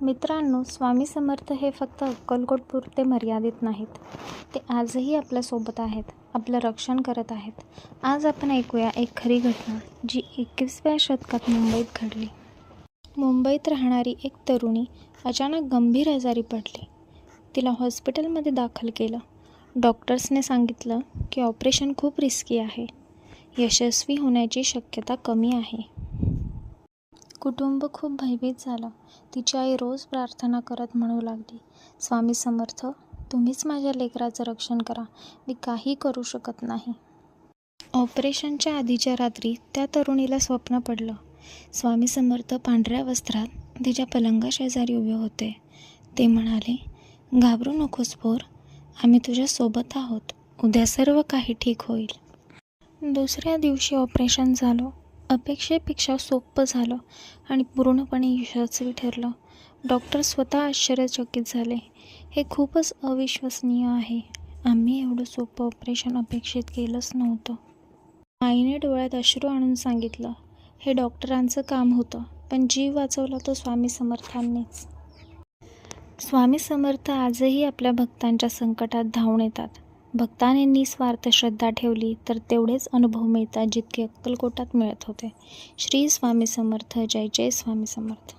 मित्रांनो, स्वामी समर्थ हे फक्त अक्कलकोटपुरते मर्यादित नाहीत. ते आजही आपल्यासोबत आहेत, आपलं रक्षण करत आहेत. आज आपण ऐकूया एक खरी घटना, जी 21व्या शतकात मुंबईत घडली. मुंबईत राहणारी एक तरुणी अचानक गंभीर आजारी पडली. तिला हॉस्पिटलमध्ये दाखल केलं. डॉक्टर्सने सांगितलं की ऑपरेशन खूप रिस्की आहे. यशस्वी होण्याची शक्यता कमी आहे. कुटुंब खूप भयभीत झालं. तिची आई रोज प्रार्थना करत म्हणू लागली, स्वामी समर्थ, तुम्हीच माझ्या लेकराचं रक्षण करा. मी काही करू शकत नाही. ऑपरेशनच्या आधीच्या रात्री त्या तरुणीला स्वप्न पडलं. स्वामी समर्थ पांढऱ्या वस्त्रात तिच्या पलंगाशेजारी उभे होते. ते म्हणाले, घाबरू नकोस पोर, आम्ही तुझ्या सोबत आहोत. उद्या सर्व काही ठीक होईल. दुसऱ्या दिवशी ऑपरेशन झालं. अपेक्षेपेक्षा सोपं झालं आणि पूर्णपणे यशस्वी ठरलं. डॉक्टर स्वतः आश्चर्यचकित झाले. हे खूपच अविश्वसनीय आहे. आम्ही एवढं सोपं ऑपरेशन अपेक्षित केलंच नव्हतं. आईने डोळ्यात अश्रू आणून सांगितलं, हे डॉक्टरांचं काम होतं, पण जीव वाचवला तो स्वामी समर्थांनीच. स्वामी समर्थ आजही आपल्या भक्तांच्या संकटात धावून येतात. भक्तांनी निस्वार्थ श्रद्धा ठेवली तर तेवढेच अनुभव मिळतात जितके अक्कलकोटात मिळत होते. श्री स्वामी समर्थ. जय जय स्वामी समर्थ.